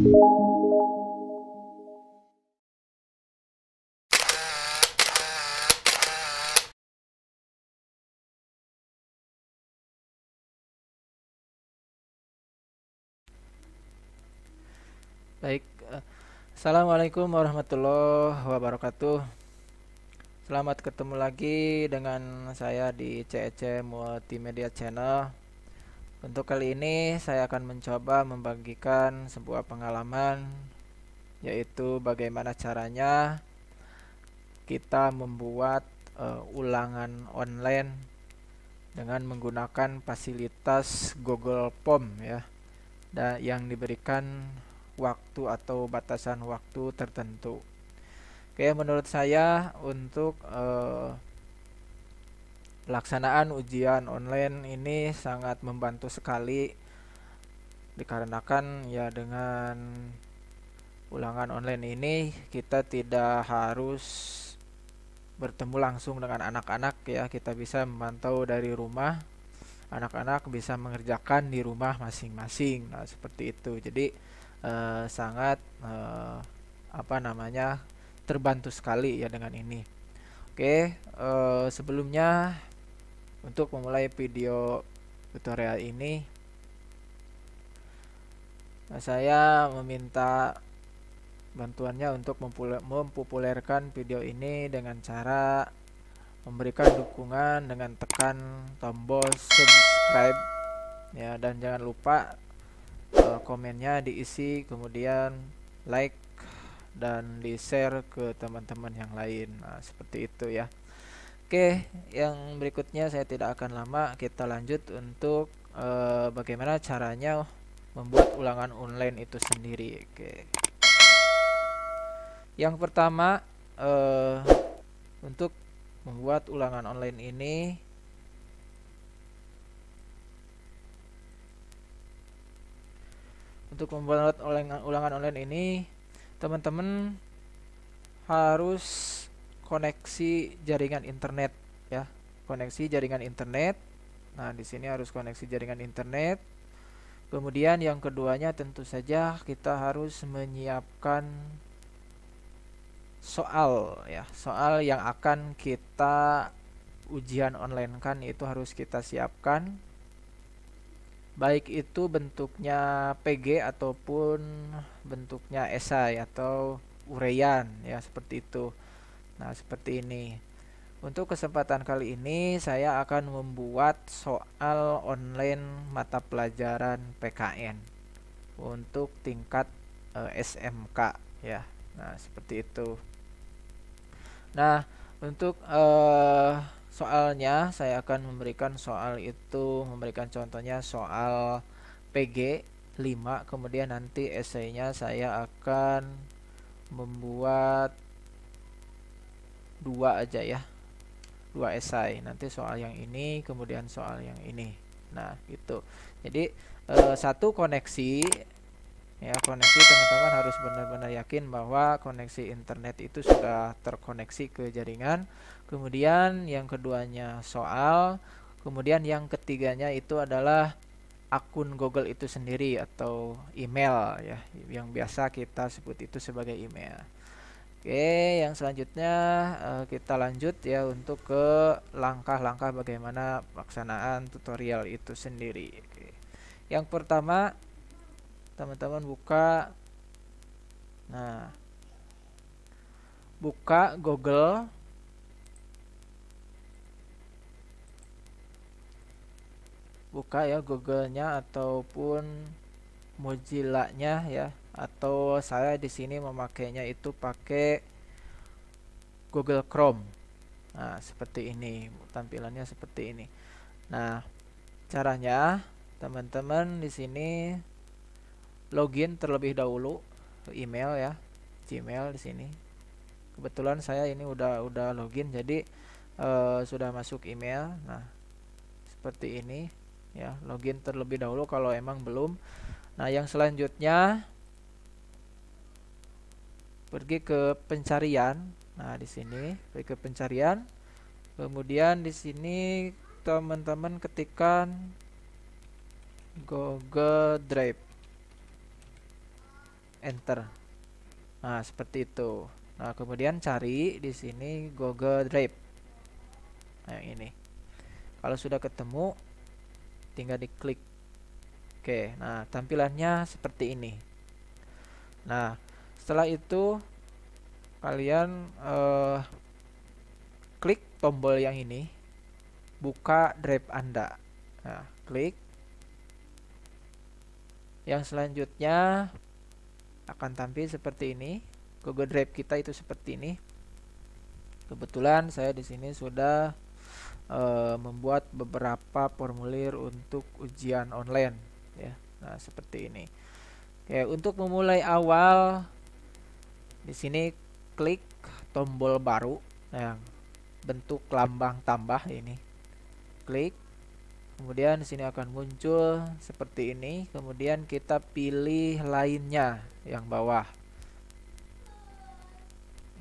Baik, Assalamualaikum warahmatullahi wabarakatuh. Selamat ketemu lagi dengan saya di CEC Multimedia Channel. Untuk kali ini saya akan mencoba membagikan sebuah pengalaman, yaitu bagaimana caranya kita membuat ulangan online dengan menggunakan fasilitas Google Form ya, dan yang diberikan waktu atau batasan waktu tertentu. Oke, menurut saya untuk pelaksanaan ujian online ini sangat membantu sekali, dikarenakan ya dengan ulangan online ini kita tidak harus bertemu langsung dengan anak-anak ya, kita bisa memantau dari rumah. Anak-anak bisa mengerjakan di rumah masing-masing. Nah, seperti itu. Jadi sangat terbantu sekali ya dengan ini. Oke, sebelumnya untuk memulai video tutorial ini, saya meminta bantuannya untuk mempopulerkan video ini dengan cara memberikan dukungan dengan tekan tombol subscribe ya, dan jangan lupa komennya diisi, kemudian like dan di share ke teman-teman yang lain. Nah, seperti itu ya. Oke, yang berikutnya saya tidak akan lama, kita lanjut untuk bagaimana caranya membuat ulangan online itu sendiri. Oke, yang pertama, untuk membuat ulangan online ini, ulangan online ini, teman-teman harus koneksi jaringan internet ya, koneksi jaringan internet. Nah, di sini harus koneksi jaringan internet. Kemudian yang keduanya tentu saja kita harus menyiapkan soal ya, soal yang akan kita ujian online kan, itu harus kita siapkan, baik itu bentuknya PG ataupun bentuknya esai atau uraian ya, seperti itu. Nah, seperti ini. Untuk kesempatan kali ini saya akan membuat soal online mata pelajaran PKN untuk tingkat SMK ya. Nah, seperti itu. Nah, untuk soalnya saya akan memberikan contohnya soal PG 5, kemudian nanti esainya saya akan membuat 2 aja ya. 2 esai. Nanti soal yang ini, kemudian soal yang ini. Nah, gitu. Jadi satu koneksi ya, koneksi teman-teman harus benar-benar yakin bahwa koneksi internet itu sudah terkoneksi ke jaringan. Kemudian yang keduanya soal, kemudian yang ketiganya itu adalah akun Google itu sendiri atau email ya, yang biasa kita sebut itu sebagai email. Oke, yang selanjutnya kita lanjut ya untuk ke langkah-langkah bagaimana pelaksanaan tutorial itu sendiri. Oke. Yang pertama, teman-teman buka Google, buka ya Google-nya ataupun Mozilla-nya ya, atau saya di sini memakainya itu pakai Google Chrome. Nah, seperti ini tampilannya, seperti ini. Nah, caranya teman-teman di sini login terlebih dahulu ke email ya, Gmail di sini. Kebetulan saya ini udah login, jadi sudah masuk email. Nah, seperti ini ya, login terlebih dahulu kalau emang belum. Nah, yang selanjutnya pergi ke pencarian. Nah, di sini pergi ke pencarian. Kemudian di sini teman-teman ketikkan Google Drive. enter. Nah, seperti itu. Nah, kemudian cari di sini Google Drive. Nah, yang ini. Kalau sudah ketemu, tinggal diklik. Oke, nah tampilannya seperti ini. Nah, setelah itu kalian klik tombol yang ini, buka drive Anda. Nah, klik. Yang selanjutnya akan tampil seperti ini. Google Drive kita itu seperti ini. Kebetulan saya di sini sudah membuat beberapa formulir untuk ujian online, ya. Nah, seperti ini. Oke, untuk memulai awal di sini klik tombol baru yang bentuk lambang tambah ini. Klik. Kemudian di sini akan muncul seperti ini. Kemudian kita pilih lainnya yang bawah.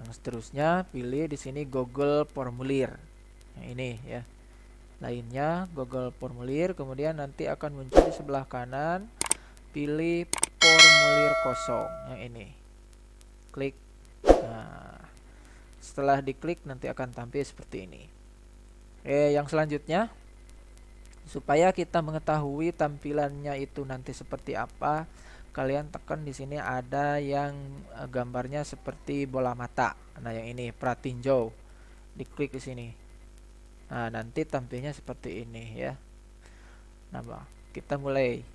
Yang seterusnya pilih di sini Google Formulir. Nah, ini ya. Lainnya Google Formulir. Kemudian nanti akan muncul di sebelah kanan. Pilih formulir kosong yang ini. Klik. Nah, setelah diklik nanti akan tampil seperti ini. Yang selanjutnya, supaya kita mengetahui tampilannya itu nanti seperti apa, kalian tekan di sini ada yang gambarnya seperti bola mata. Nah, yang ini pratinjau. Diklik di sini. Nah, nanti tampilnya seperti ini ya. Nah, kita mulai.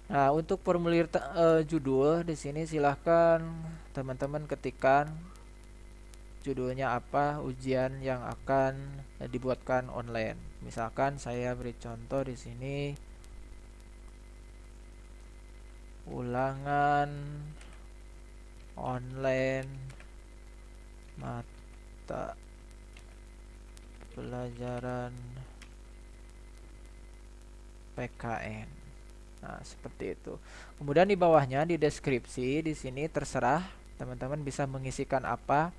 Nah, untuk formulir judul di sini silahkan teman-teman ketikkan judulnya apa ujian yang akan dibuatkan online. Misalkan saya beri contoh di sini ulangan online mata pelajaran PKN. Nah, seperti itu. Kemudian di bawahnya di deskripsi di sini terserah teman-teman bisa mengisikan apa.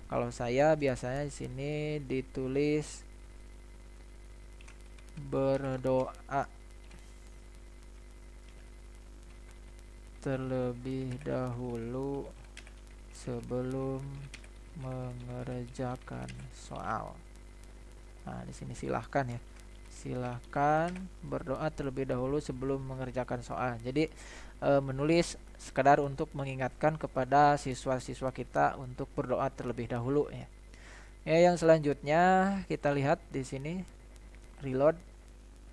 Kalau saya biasanya di sini ditulis berdoa terlebih dahulu sebelum mengerjakan soal. Nah, di sini silahkan ya. Silahkan berdoa terlebih dahulu sebelum mengerjakan soal. Jadi menulis sekadar untuk mengingatkan kepada siswa-siswa kita untuk berdoa terlebih dahulu ya. Yang selanjutnya kita lihat di sini reload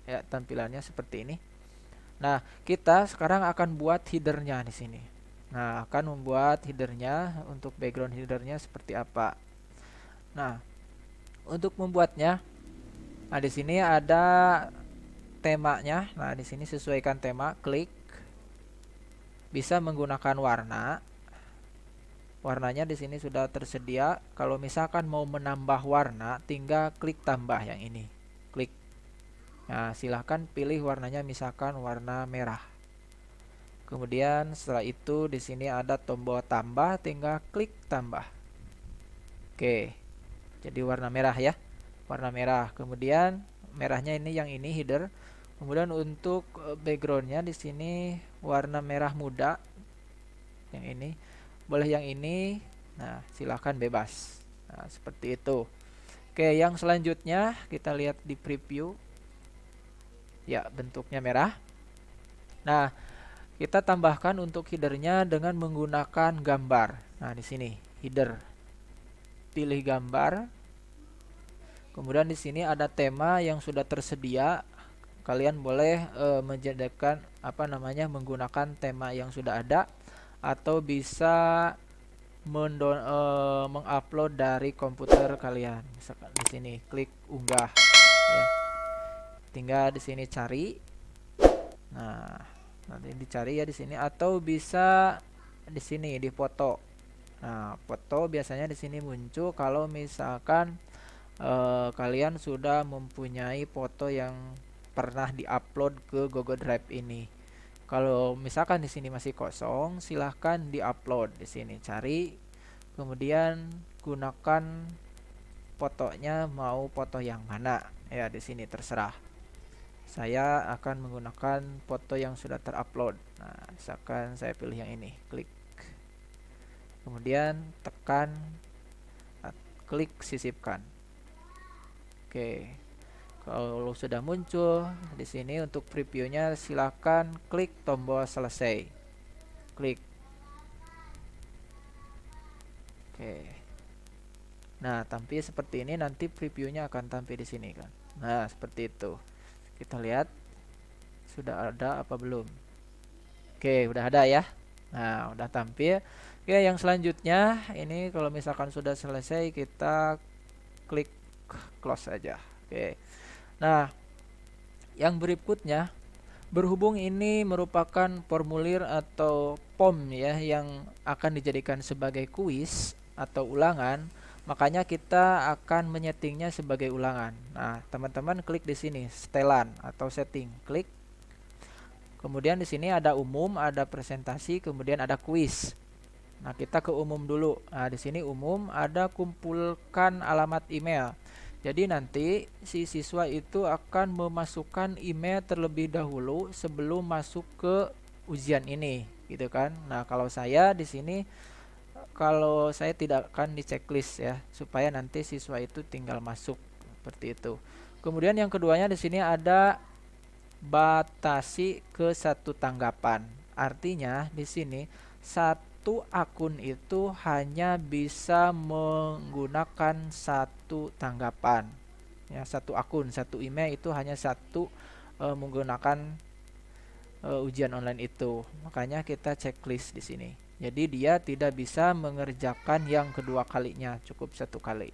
ya, tampilannya seperti ini. Nah, kita sekarang akan buat headernya di sini. Nah, akan membuat headernya. Untuk background headernya seperti apa. Nah, untuk membuatnya, nah di sini ada temanya. Nah, di sini sesuaikan tema, klik. Bisa menggunakan warna. Warnanya di sini sudah tersedia. Kalau misalkan mau menambah warna, tinggal klik tambah yang ini. Klik. Nah, silahkan pilih warnanya misalkan warna merah. Kemudian setelah itu di sini ada tombol tambah, tinggal klik tambah. Oke. Jadi warna merah ya. Warna merah. Kemudian merahnya ini yang ini header. Kemudian untuk backgroundnya di sini warna merah muda. Yang ini. Boleh yang ini. Nah, silahkan bebas. Nah, seperti itu. Oke, yang selanjutnya kita lihat di preview. Ya, bentuknya merah. Nah, kita tambahkan untuk headernya dengan menggunakan gambar. Nah, di sini header. Pilih gambar. Kemudian di sini ada tema yang sudah tersedia. Kalian boleh menjadikan menggunakan tema yang sudah ada atau bisa mengupload dari komputer kalian. Misalkan di sini klik unggah ya. Tinggal di sini cari. Nah, nanti dicari ya di sini atau bisa di sini di foto. Nah, foto biasanya di sini muncul kalau misalkan kalian sudah mempunyai foto yang pernah diupload ke Google Drive ini. Kalau misalkan di sini masih kosong, silahkan diupload di sini. Cari, kemudian gunakan fotonya mau foto yang mana ya di sini terserah. saya akan menggunakan foto yang sudah terupload. Nah, misalkan saya pilih yang ini, klik, kemudian tekan, klik sisipkan. Oke, kalau sudah muncul di sini untuk previewnya, silakan klik tombol selesai, klik. Oke, nah tampil seperti ini, nanti previewnya akan tampil di sini kan. Nah, seperti itu. Kita lihat sudah ada apa belum. Oke, udah ada ya. Nah, udah tampil. Oke, yang selanjutnya ini kalau misalkan sudah selesai, kita klik close aja. Oke. Nah, yang berikutnya, berhubung ini merupakan formulir atau form ya yang akan dijadikan sebagai kuis atau ulangan, makanya kita akan menyetingnya sebagai ulangan. Nah, teman-teman klik di sini setelan atau setting, klik. Kemudian di sini ada umum, ada presentasi, kemudian ada kuis. Nah, kita ke umum dulu. Nah, di sini umum ada kumpulkan alamat email. Jadi nanti si siswa itu akan memasukkan email terlebih dahulu sebelum masuk ke ujian ini, gitu kan. Nah, kalau saya di sini, kalau saya tidak akan di checklist ya, supaya nanti siswa itu tinggal masuk seperti itu. Kemudian yang keduanya di sini ada batasi ke satu tanggapan. Artinya di sini satu akun itu hanya bisa menggunakan satu tanggapan. Ya, satu akun, satu email itu hanya satu menggunakan ujian online itu. Makanya kita checklist di sini. Jadi dia tidak bisa mengerjakan yang kedua kalinya, cukup satu kali.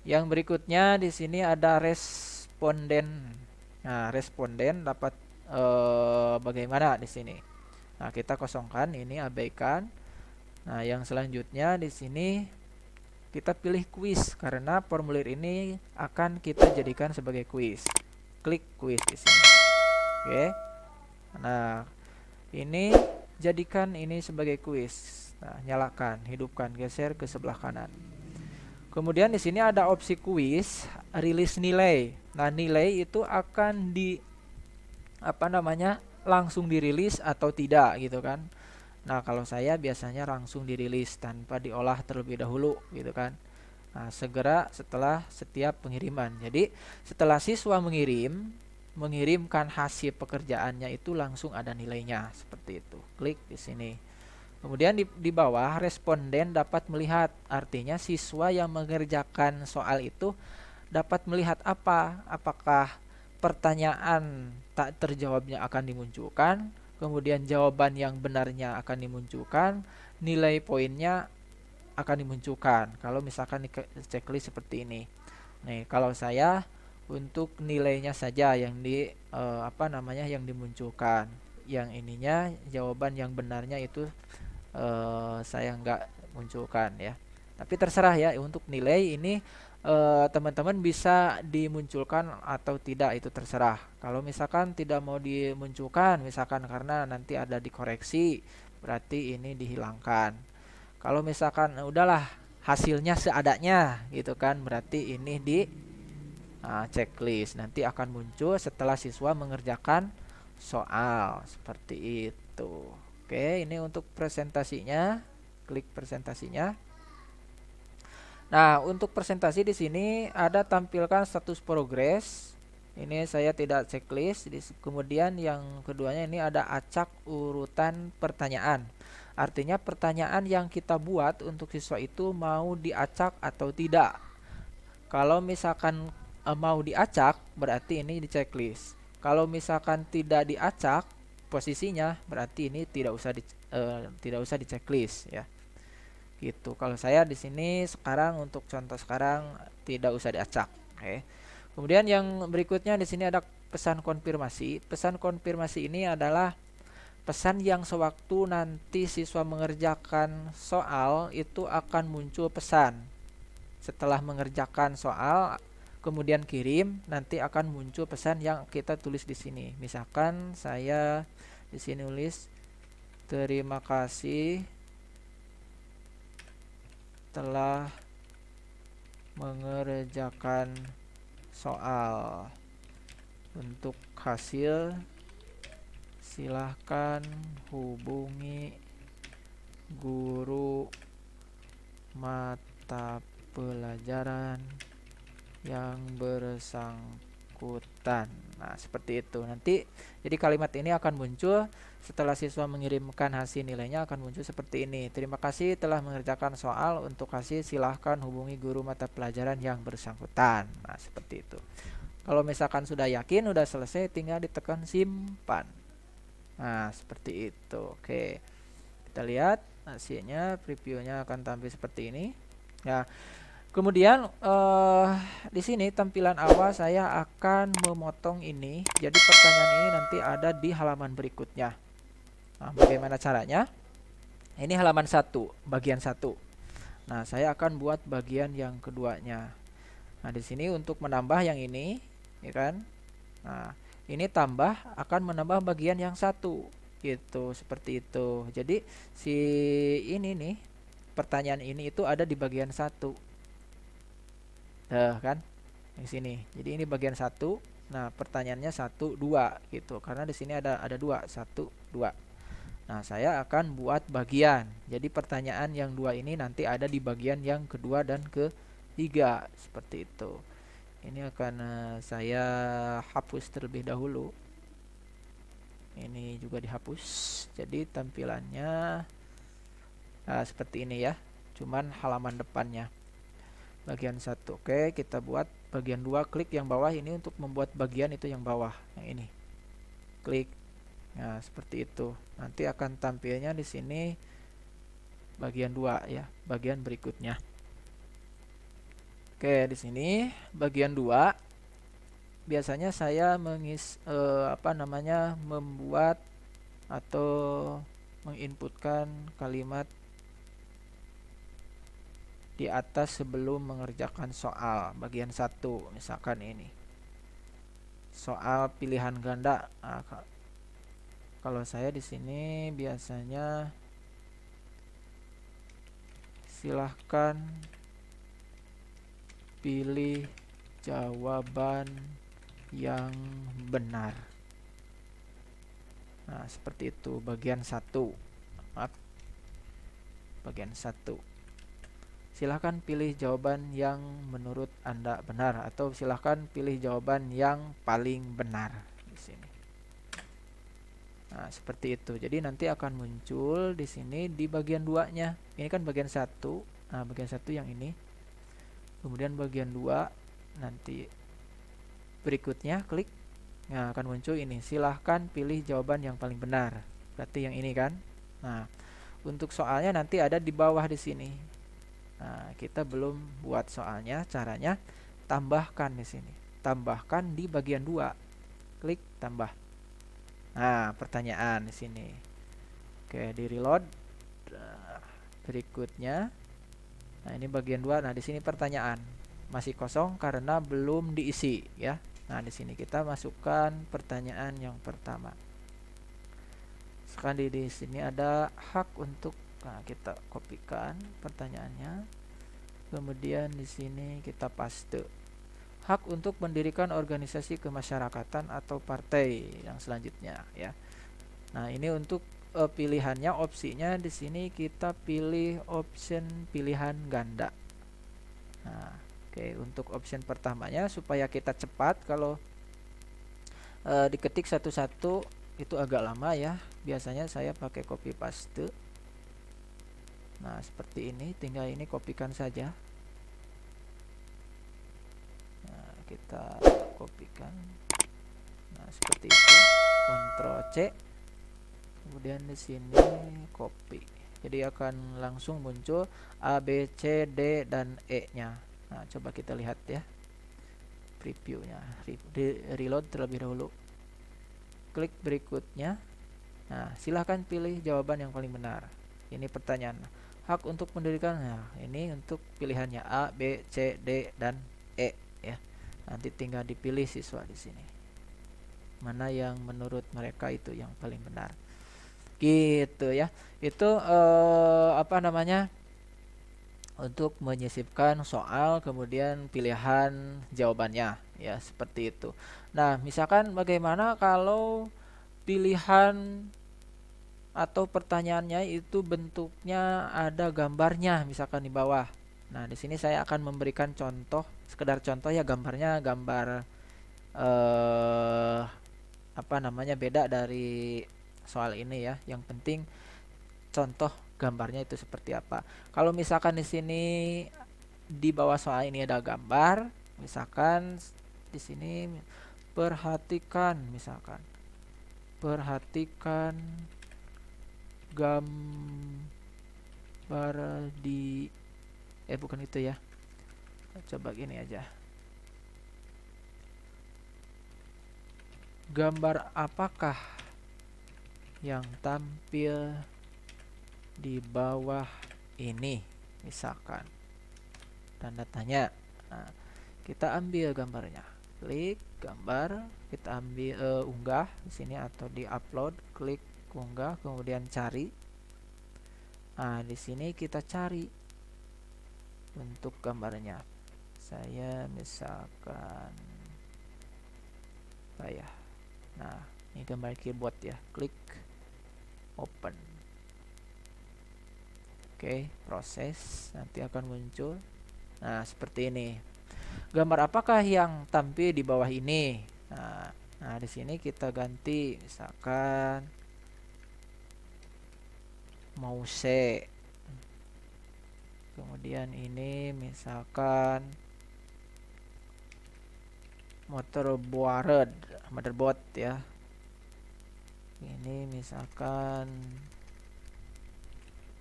Yang berikutnya di sini ada responden. Nah, responden dapat bagaimana di sini? Nah, kita kosongkan, ini abaikan. Nah, yang selanjutnya di sini kita pilih kuis karena formulir ini akan kita jadikan sebagai kuis. Klik kuis di sini. Oke. Nah, ini jadikan ini sebagai kuis. Nah, nyalakan, hidupkan, geser ke sebelah kanan. Kemudian di sini ada opsi kuis, rilis nilai. Nah, nilai itu akan langsung dirilis atau tidak gitu kan. Nah, kalau saya biasanya langsung dirilis tanpa diolah terlebih dahulu gitu kan. Nah, segera setelah setiap pengiriman. Jadi, setelah siswa mengirimkan hasil pekerjaannya itu langsung ada nilainya seperti itu. Klik di sini. Kemudian di bawah responden dapat melihat, artinya siswa yang mengerjakan soal itu dapat melihat apa? Apakah pertanyaan tak terjawabnya akan dimunculkan, kemudian jawaban yang benarnya akan dimunculkan, nilai poinnya akan dimunculkan. Kalau misalkan di checklist seperti ini. Nih, kalau saya untuk nilainya saja yang yang dimunculkan. Yang ininya jawaban yang benarnya itu saya nggak munculkan ya. Tapi terserah ya, untuk nilai ini teman-teman bisa dimunculkan atau tidak, itu terserah. Kalau misalkan tidak mau dimunculkan, misalkan karena nanti ada dikoreksi, berarti ini dihilangkan. Kalau misalkan udahlah hasilnya seadanya gitu kan, berarti ini di checklist. Nanti akan muncul setelah siswa mengerjakan soal seperti itu. Oke, ini untuk presentasinya. Klik presentasinya. Nah, untuk presentasi di sini ada tampilkan status progres. Ini saya tidak checklist. Kemudian yang keduanya ini ada acak urutan pertanyaan. Artinya pertanyaan yang kita buat untuk siswa itu mau diacak atau tidak. Kalau misalkan mau diacak, berarti ini di checklist. Kalau misalkan tidak diacak posisinya, berarti ini tidak usah di checklist ya. Gitu. Kalau saya di sini sekarang untuk contoh sekarang tidak usah diacak. Oke. Kemudian yang berikutnya di sini ada pesan konfirmasi. Pesan konfirmasi ini adalah pesan yang sewaktu nanti siswa mengerjakan soal itu akan muncul pesan. Setelah mengerjakan soal kemudian kirim, nanti akan muncul pesan yang kita tulis di sini. Misalkan saya di sini tulis terima kasih telah mengerjakan soal. Untuk hasil silahkan hubungi guru mata pelajaran yang bersangkutan. Nah, seperti itu. Nanti jadi kalimat ini akan muncul setelah siswa mengirimkan hasil nilainya, akan muncul seperti ini. Terima kasih telah mengerjakan soal. Untuk hasil silahkan hubungi guru mata pelajaran yang bersangkutan. Nah, seperti itu. Kalau misalkan sudah yakin, udah selesai, tinggal ditekan simpan. Nah, seperti itu. Oke. Kita lihat hasilnya, previewnya akan tampil seperti ini. Ya. Kemudian di sini tampilan awal saya akan memotong ini. Jadi pertanyaan ini nanti ada di halaman berikutnya. Nah, bagaimana caranya? Ini halaman 1, bagian 1. Nah, saya akan buat bagian yang keduanya. Nah, di sini untuk menambah yang ini, ya kan? Nah, ini tambah akan menambah bagian yang 1, gitu, seperti itu. Jadi si ini nih, pertanyaan ini itu ada di bagian 1. Kan? Di sini. Jadi ini bagian 1. Nah, pertanyaannya 1, 2 gitu. Karena di sini ada 2, 1, 2. Nah, saya akan buat bagian. Jadi pertanyaan yang 2 ini nanti ada di bagian yang kedua dan ketiga, seperti itu. Ini akan saya hapus terlebih dahulu. Ini juga dihapus. Jadi tampilannya seperti ini ya. Cuman halaman depannya. Bagian 1. Oke, kita buat bagian 2. Klik yang bawah ini untuk membuat bagian itu yang bawah. Yang ini. Klik. Nah, seperti itu. Nanti akan tampilnya di sini bagian 2 ya, bagian berikutnya. Oke, di sini bagian 2 biasanya saya membuat atau menginputkan kalimat di atas sebelum mengerjakan soal. Bagian 1 misalkan ini. Soal pilihan ganda. Nah, kalau saya di sini biasanya silahkan pilih jawaban yang benar. Nah, seperti itu bagian 1. Maaf. Bagian 1. Silahkan pilih jawaban yang menurut Anda benar, atau silahkan pilih jawaban yang paling benar di sini. Nah, seperti itu. Jadi nanti akan muncul di sini di bagian 2-nya. Ini kan bagian 1. Nah, bagian 1 yang ini. Kemudian bagian 2 nanti berikutnya klik. Nah, akan muncul ini. Silahkan pilih jawaban yang paling benar. Berarti yang ini kan. Nah, untuk soalnya nanti ada di bawah di sini. Nah, kita belum buat soalnya. Caranya tambahkan di sini. Tambahkan di bagian 2. Klik tambah. Nah, pertanyaan di sini. Oke, di reload. Berikutnya. Nah, ini bagian 2. Nah, di sini pertanyaan. Masih kosong karena belum diisi ya. Nah, di sini kita masukkan pertanyaan yang pertama. Sekarang di sini ada hak untuk, nah, kita kopikan pertanyaannya. Kemudian di sini kita paste. Hak untuk mendirikan organisasi kemasyarakatan atau partai yang selanjutnya ya. Nah, ini untuk pilihannya, opsinya di sini kita pilih option pilihan ganda. Nah, oke, untuk option pertamanya supaya kita cepat, kalau diketik satu-satu itu agak lama ya. Biasanya saya pakai copy paste. Nah, seperti ini, tinggal ini kopikan saja. Nah, kita kopikan. Nah, seperti itu. Ctrl C. Kemudian di sini copy. Jadi akan langsung muncul A, B, C, D dan E-nya. Nah, coba kita lihat ya. Previewnya. Reload terlebih dahulu. Klik berikutnya. Nah, silahkan pilih jawaban yang paling benar. Ini pertanyaan. Hak untuk mendirikan. Nah, ini untuk pilihannya A, B, C, D dan E ya. Nanti tinggal dipilih siswa di sini. Mana yang menurut mereka itu yang paling benar. Gitu ya. Itu untuk menyisipkan soal kemudian pilihan jawabannya ya, seperti itu. Nah, misalkan bagaimana kalau pilihan atau pertanyaannya itu bentuknya ada gambarnya misalkan di bawah. Nah, di sini saya akan memberikan contoh, sekedar contoh ya, gambarnya gambar apa namanya, beda dari soal ini ya. Yang penting contoh gambarnya itu seperti apa. Kalau misalkan di sini di bawah soal ini ada gambar, misalkan di sini perhatikan, misalkan perhatikan gambar di bukan itu ya. Coba gini aja. Gambar apakah yang tampil di bawah ini, misalkan tanda tanya. Nah, kita ambil gambarnya, klik gambar, kita ambil unggah di sini atau di upload, klik unggah, kemudian cari. Nah, di sini kita cari bentuk gambarnya. Saya misalkan apa ya? Nah, ini gambar keyboard ya, klik open. Oke, proses, nanti akan muncul. Nah, seperti ini. Gambar apakah yang tampil di bawah ini? Nah, di sini kita ganti, misalkan mouse. Kemudian ini misalkan motherboard ya. Ini misalkan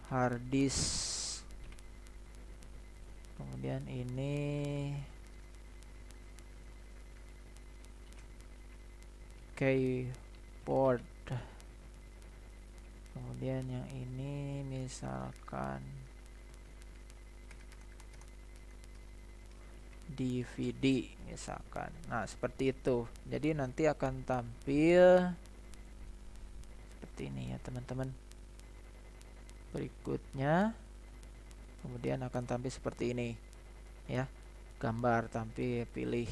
hard disk. Kemudian ini keyboard. Kemudian yang ini misalkan DVD misalkan. Nah, seperti itu. Jadi nanti akan tampil seperti ini ya, teman-teman. Berikutnya kemudian akan tampil seperti ini ya. Gambar tampil, pilih.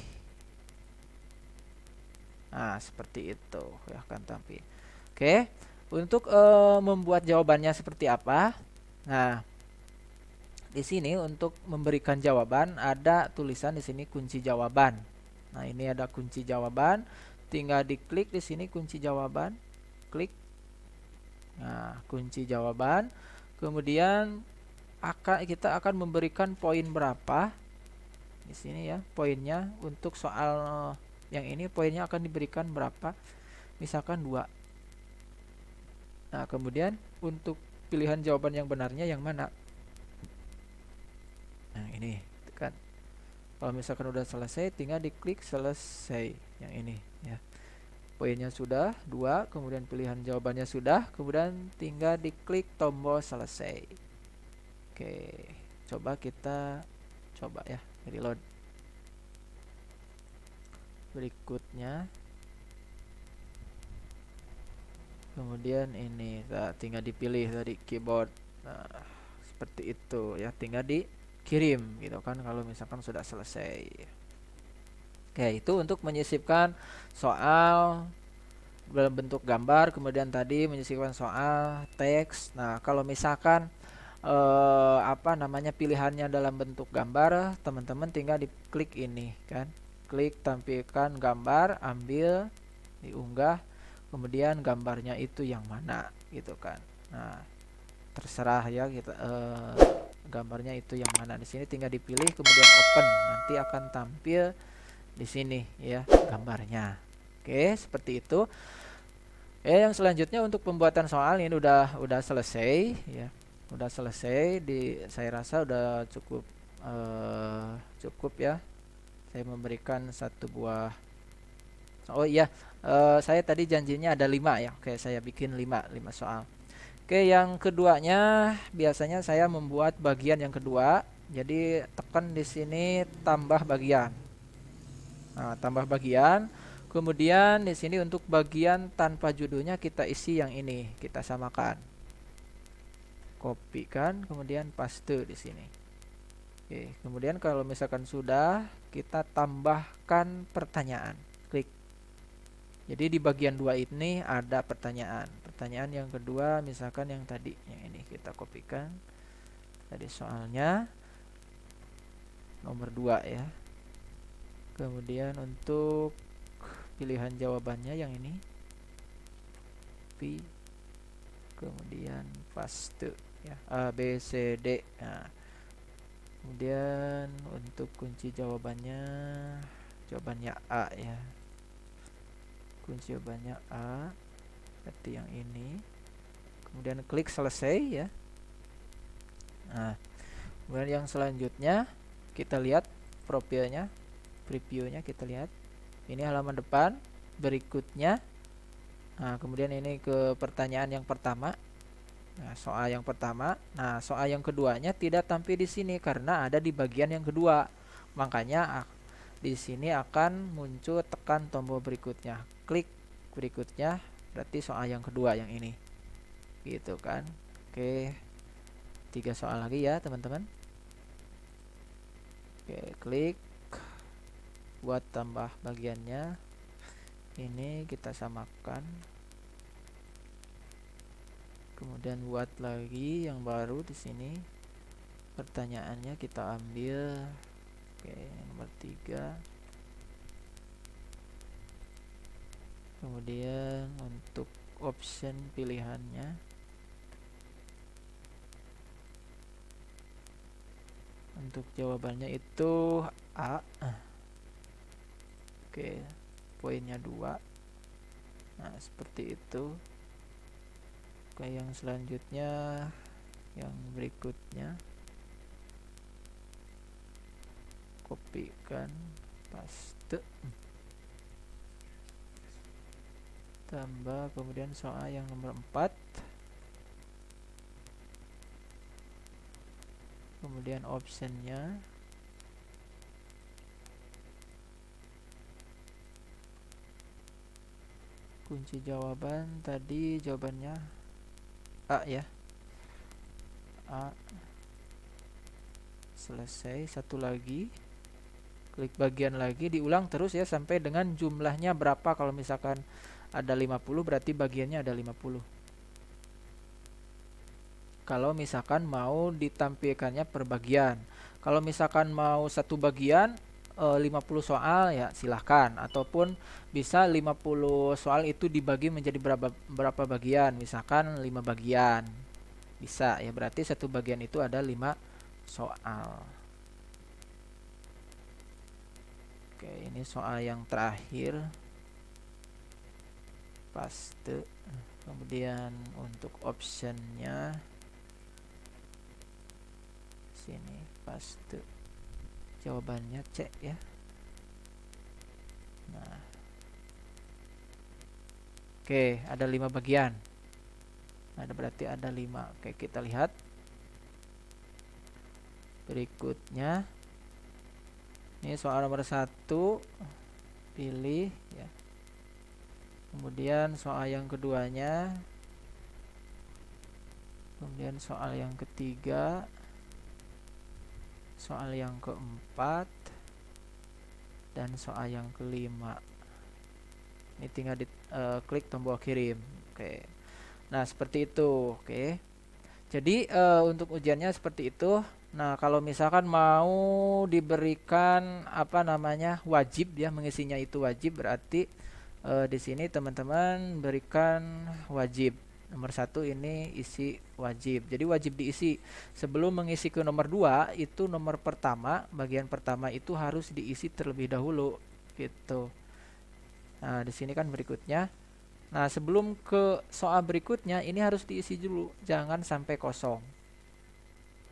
Nah, seperti itu ya, akan tampil. Oke, untuk membuat jawabannya seperti apa? Nah, di sini untuk memberikan jawaban ada tulisan di sini kunci jawaban. Nah, ini ada kunci jawaban. Tinggal diklik di sini kunci jawaban. Klik. Nah, kunci jawaban. Kemudian kita akan memberikan poin berapa. Di sini ya, poinnya untuk soal yang ini poinnya akan diberikan berapa? Misalkan 2. Nah, kemudian untuk pilihan jawaban yang benarnya yang mana? Nah, ini tekan. Kalau misalkan udah selesai, tinggal diklik selesai yang ini ya. Poinnya sudah 2, kemudian pilihan jawabannya sudah, kemudian tinggal diklik tombol selesai. Oke, coba kita coba ya, reload. Berikutnya kemudian ini tinggal dipilih tadi keyboard. Nah, seperti itu ya, tinggal dikirim gitu kan kalau misalkan sudah selesai. Oke, itu untuk menyisipkan soal dalam bentuk gambar, kemudian tadi menyisipkan soal teks. Nah, kalau misalkan apa namanya, pilihannya dalam bentuk gambar, teman-teman tinggal diklik ini kan, klik tampilkan gambar, ambil, diunggah, kemudian gambarnya itu yang mana gitu kan. Nah, terserah ya kita gambarnya itu yang mana. Di sini tinggal dipilih kemudian open, nanti akan tampil di sini ya gambarnya. Oke, seperti itu. Yang selanjutnya untuk pembuatan soal ini udah selesai ya. Udah selesai, saya rasa udah cukup ya. Saya memberikan satu buah. Oh iya, saya tadi janjinya ada 5 ya. Oke, saya bikin 5 soal. Oke, yang keduanya biasanya saya membuat bagian yang kedua. Jadi tekan di sini tambah bagian. Nah, tambah bagian. Kemudian di sini untuk bagian tanpa judulnya kita isi yang ini, kita samakan. Kopikan, kemudian paste di sini. Oke, kemudian kalau misalkan sudah, kita tambahkan pertanyaan. Klik. Jadi di bagian 2 ini ada pertanyaan. Pertanyaan yang kedua misalkan yang tadi, yang ini kita kopikan. Tadi soalnya nomor 2 ya. Kemudian untuk pilihan jawabannya yang ini. P. Kemudian paste ya. A, B, C, D. Nah, kemudian untuk kunci jawabannya A ya. Kunci jawabannya A, seperti yang ini. Kemudian klik selesai ya. Nah, kemudian yang selanjutnya kita lihat profilnya, previewnya kita lihat. Ini halaman depan. Berikutnya, nah kemudian ini ke pertanyaan yang pertama. Nah, soal yang pertama. Nah, soal yang keduanya tidak tampil di sini karena ada di bagian yang kedua. Makanya di sini akan muncul tekan tombol berikutnya. Klik berikutnya, berarti soal yang kedua yang ini. Gitu kan. Oke. 3 soal lagi ya, teman-teman. Oke, klik buat tambah bagiannya. Ini kita samakan. Kemudian buat lagi yang baru di sini. Pertanyaannya kita ambil. Oke, nomor 3. Kemudian untuk option pilihannya, untuk jawabannya itu A. Oke, poinnya 2. Nah, seperti itu. Oke, yang selanjutnya, yang berikutnya, kopikan, paste, tambah, kemudian soal yang nomor 4, kemudian optionnya, kunci jawaban tadi jawabannya A ya. A. Selesai. Satu lagi, klik bagian lagi, diulang terus ya sampai dengan jumlahnya berapa. Kalau misalkan ada 50 berarti bagiannya ada 50. Kalau misalkan mau ditampilkannya per bagian. Kalau misalkan mau satu bagian 50 soal ya silahkan, ataupun bisa 50 soal itu dibagi menjadi berapa bagian, misalkan 5 bagian bisa ya, berarti satu bagian itu ada 5 soal. Oke, ini soal yang terakhir, paste. Kemudian untuk optionnya sini paste, jawabannya C ya. Nah, oke, ada 5 bagian. Ada berarti ada 5. Oke, kita lihat berikutnya. Ini soal nomor 1, pilih ya. Kemudian soal yang keduanya, kemudian soal yang ketiga, soal yang keempat, dan soal yang kelima. Ini tinggal klik tombol kirim. Oke. Nah, seperti itu. Oke. Jadi untuk ujiannya seperti itu. Nah, kalau misalkan mau diberikan apa namanya wajib ya, mengisinya itu wajib, berarti di sini teman-teman berikan wajib. Nomor 1 ini isi wajib. Jadi wajib diisi. Sebelum mengisi ke nomor 2, itu nomor pertama, bagian pertama itu harus diisi terlebih dahulu gitu. Nah, di sini kan berikutnya. Nah, sebelum ke soal berikutnya ini harus diisi dulu, jangan sampai kosong.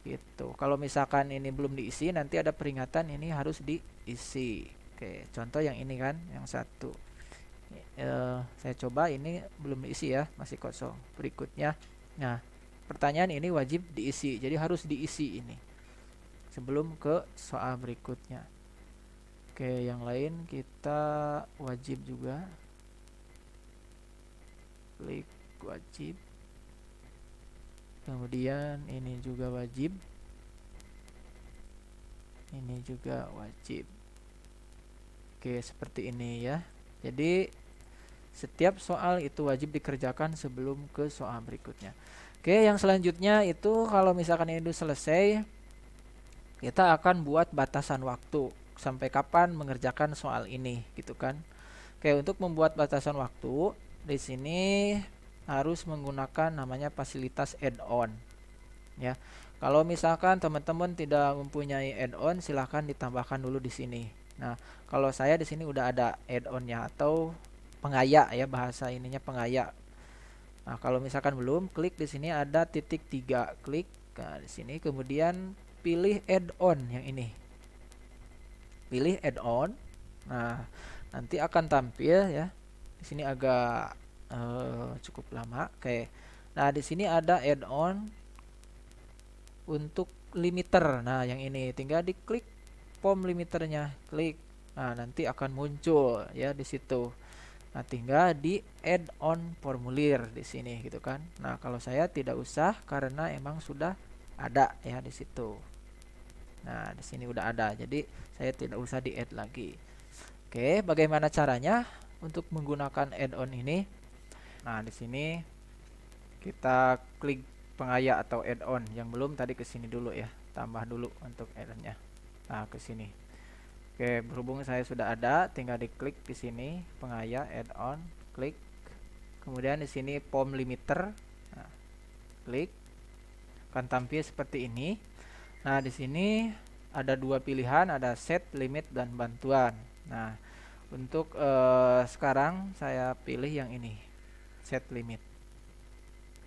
Gitu. Kalau misalkan ini belum diisi, nanti ada peringatan ini harus diisi. Oke, contoh yang ini kan, yang 1. Saya coba, ini belum diisi ya, masih kosong. Berikutnya, nah pertanyaan ini wajib diisi, jadi harus diisi ini sebelum ke soal berikutnya. Oke, yang lain kita wajib juga, klik wajib, kemudian ini juga wajib, ini juga wajib. Oke, seperti ini ya. Jadi setiap soal itu wajib dikerjakan sebelum ke soal berikutnya. Oke, yang selanjutnya itu kalau misalkan ini selesai, kita akan buat batasan waktu sampai kapan mengerjakan soal ini gitu kan. Oke, untuk membuat batasan waktu di sini harus menggunakan namanya fasilitas add-on ya. Kalau misalkan teman-teman tidak mempunyai add-on, silahkan ditambahkan dulu di sini. Nah, kalau saya di sini udah ada add-onnya atau pengaya ya, bahasa ininya pengaya. Nah, kalau misalkan belum, klik di sini ada titik 3, klik nah, di sini, kemudian pilih add-on yang ini. Pilih add-on. Nah, nanti akan tampil ya. Di sini agak cukup lama. Oke. Nah, di sini ada add-on untuk limiter. Nah, yang ini tinggal diklik form limiternya, klik. Nah, nanti akan muncul ya di situ. Nah, tinggal di add on formulir di sini gitu kan. Nah, kalau saya tidak usah karena emang sudah ada ya di situ. Nah, di sini udah ada. Jadi, saya tidak usah di add lagi. Oke, bagaimana caranya untuk menggunakan add-on ini? Nah, di sini kita klik pengaya atau add-on yang belum tadi ke sini dulu ya, tambah dulu untuk add-onnya. Nah, ke sini. Oke, berhubung saya sudah ada, tinggal diklik di sini pengaya add-on, klik. Kemudian di sini form limiter. Nah, klik. Akan tampil seperti ini. Nah, di sini ada dua pilihan, ada set, limit, dan bantuan. Nah, untuk sekarang saya pilih yang ini, set limit.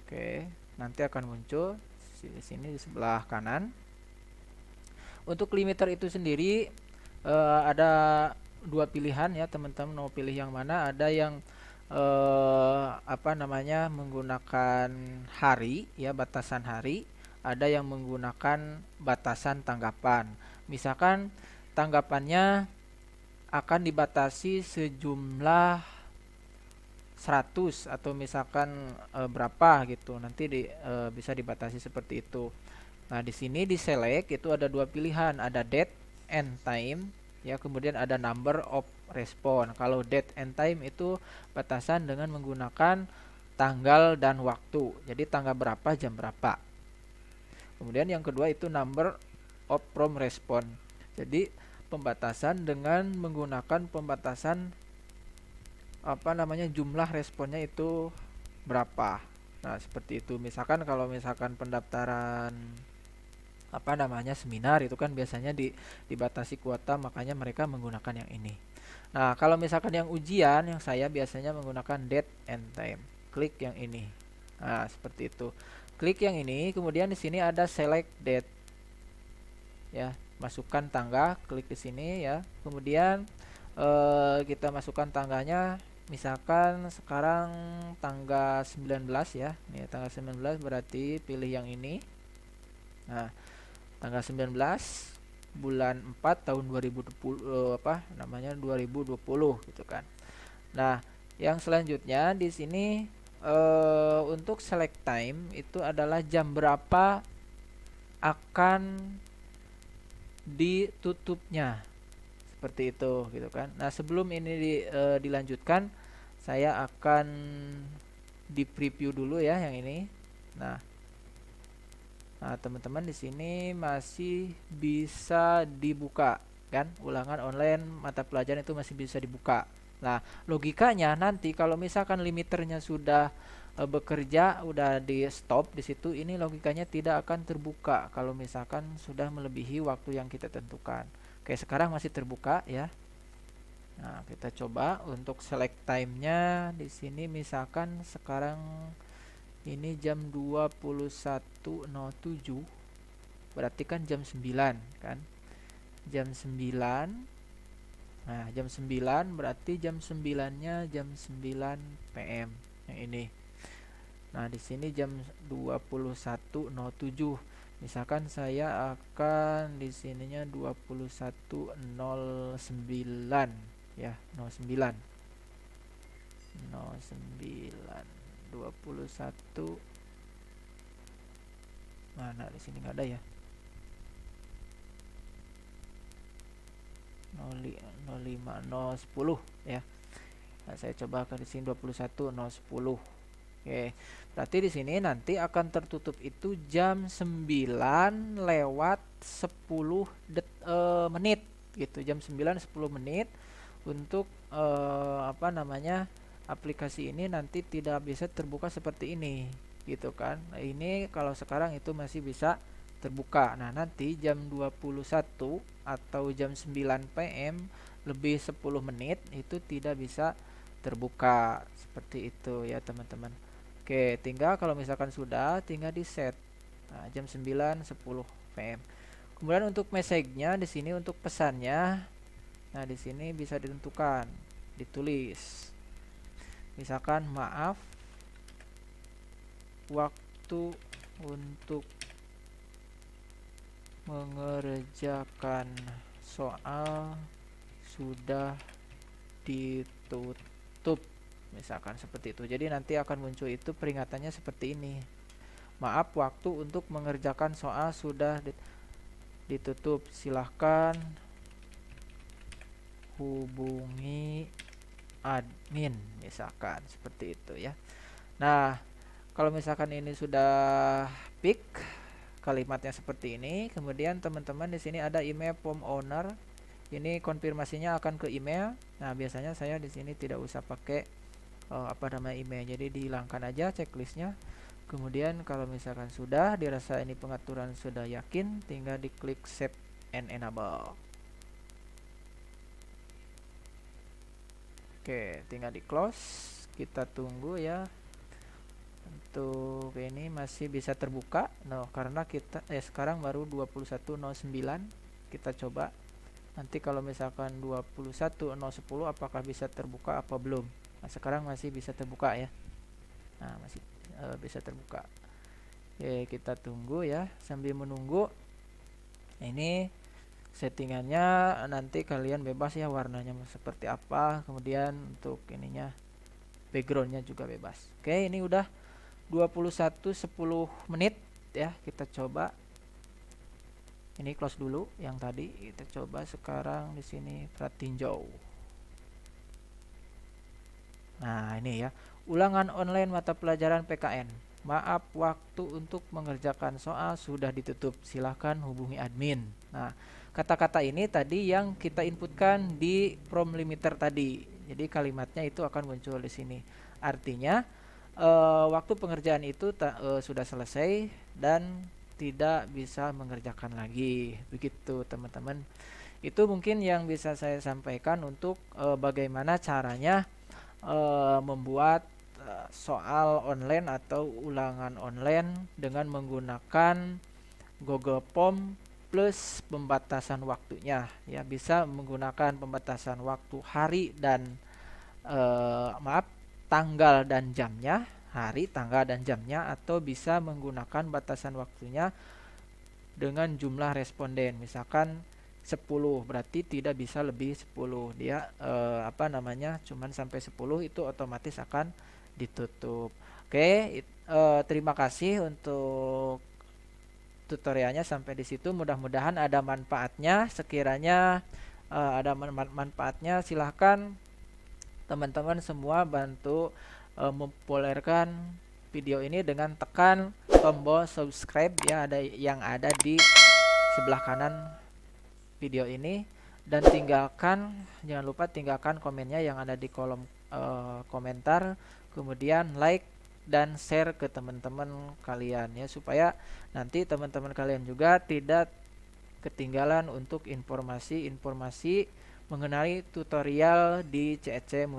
Oke, nanti akan muncul di sini di sebelah kanan. Untuk limiter itu sendiri ada dua pilihan ya, teman-teman mau pilih yang mana. Ada yang apa namanya menggunakan hari ya, batasan hari. Ada yang menggunakan batasan tanggapan. Misalkan tanggapannya akan dibatasi sejumlah 100 atau misalkan berapa gitu, nanti bisa dibatasi seperti itu. Nah, di sini di select itu ada dua pilihan, ada date and time ya, kemudian ada number of response. Kalau date and time itu batasan dengan menggunakan tanggal dan waktu, jadi tanggal berapa, jam berapa. Kemudian yang kedua itu number of from response, jadi pembatasan dengan menggunakan pembatasan apa namanya jumlah responnya itu berapa. Nah, seperti itu. Misalkan kalau misalkan pendaftaran apa namanya seminar itu kan biasanya dibatasi kuota, makanya mereka menggunakan yang ini. Nah, kalau misalkan yang ujian, yang saya biasanya menggunakan date and time. Klik yang ini. Nah, seperti itu. Klik yang ini, kemudian di sini ada select date. Ya, masukkan tanggal, klik di sini ya. Kemudian kita masukkan tanggalnya, misalkan sekarang tanggal 19 ya. Nih tanggal 19 berarti pilih yang ini. Nah, tanggal 19 bulan 4 tahun 2020 apa namanya 2020 gitu kan. Nah, yang selanjutnya di sini untuk select time itu adalah jam berapa akan ditutupnya, seperti itu gitu kan. Nah, sebelum ini dilanjutkan, saya akan di preview dulu ya yang ini. Nah, teman-teman di sini masih bisa dibuka kan, ulangan online mata pelajaran itu masih bisa dibuka. Nah, logikanya nanti kalau misalkan limiternya sudah bekerja, udah di stop di situ, ini logikanya tidak akan terbuka kalau misalkan sudah melebihi waktu yang kita tentukan. Oke, sekarang masih terbuka ya. Nah, kita coba untuk select time-nya di sini, misalkan sekarang ini jam 21.07, berarti kan jam 9 kan. Jam 9. Nah, jam 9 berarti jam 9-nya jam 9 PM yang ini. Nah, di sini jam 21.07. Misalkan saya akan di sininya 21.09 ya, 09. 21 mana di sini nggak ada ya. 05 010 ya. Nah, saya coba ke di sini 21 010. Oke, berarti di sini nanti akan tertutup itu jam 9 lewat 10 menit gitu. Jam 9 10 menit untuk apa namanya, aplikasi ini nanti tidak bisa terbuka seperti ini gitu kan. Nah, ini kalau sekarang itu masih bisa terbuka. Nah, nanti jam 21 atau jam 9 PM lebih 10 menit itu tidak bisa terbuka seperti itu ya teman-teman. Oke, tinggal kalau misalkan sudah, tinggal di set. Nah, jam 9 10 PM. Kemudian untuk message-nya di sini untuk pesannya, nah di sini bisa ditentukan, ditulis. Misalkan maaf, waktu untuk mengerjakan soal sudah ditutup, misalkan seperti itu. Jadi nanti akan muncul itu peringatannya seperti ini. Maaf, waktu untuk mengerjakan soal sudah ditutup. Silahkan hubungi admin, misalkan seperti itu ya. Nah, kalau misalkan ini sudah pick kalimatnya seperti ini, kemudian teman-teman di sini ada email form owner. Ini konfirmasinya akan ke email. Nah, biasanya saya di sini tidak usah pakai apa nama email, jadi dihilangkan aja checklistnya. Kemudian kalau misalkan sudah dirasa ini pengaturan sudah yakin, tinggal diklik save and enable. Oke, tinggal di close. Kita tunggu ya. Untuk ini masih bisa terbuka. Nah, karena kita sekarang baru 21.09. Kita coba. Nanti kalau misalkan 21.010 apakah bisa terbuka apa belum? Nah, sekarang masih bisa terbuka ya. Nah, masih bisa terbuka. Oke, kita tunggu ya. Sambil menunggu, ini settingannya nanti kalian bebas ya, warnanya seperti apa. Kemudian untuk ininya, backgroundnya juga bebas. Oke, ini udah 21.10 menit ya. Kita coba. Ini close dulu yang tadi. Kita coba sekarang di sini pratinjau. Nah, ini ya. Ulangan online mata pelajaran PKN. Maaf, waktu untuk mengerjakan soal sudah ditutup. Silahkan hubungi admin. Nah, kata-kata ini tadi yang kita inputkan di prompt limiter tadi. Jadi kalimatnya itu akan muncul di sini. Artinya waktu pengerjaan itu sudah selesai dan tidak bisa mengerjakan lagi. Begitu teman-teman. Itu mungkin yang bisa saya sampaikan untuk bagaimana caranya membuat soal online atau ulangan online dengan menggunakan Google Form plus pembatasan waktunya ya. Bisa menggunakan pembatasan waktu hari dan tanggal dan jamnya, hari, tanggal dan jamnya, atau bisa menggunakan batasan waktunya dengan jumlah responden. Misalkan 10, berarti tidak bisa lebih 10. Dia cuman sampai 10 itu otomatis akan ditutup. Oke, terima kasih untuk tutorialnya sampai di situ. Mudah-mudahan ada manfaatnya. Sekiranya ada manfaatnya, silahkan teman-teman semua bantu mempopulerkan video ini dengan tekan tombol subscribe ya, yang ada di sebelah kanan video ini, dan jangan lupa tinggalkan komennya yang ada di kolom komentar, kemudian like dan share ke teman-teman kalian ya, supaya nanti teman-teman kalian juga tidak ketinggalan untuk informasi-informasi mengenai tutorial di CEC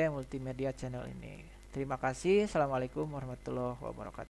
Multimedia Channel ini. Terima kasih. Assalamualaikum warahmatullahi wabarakatuh.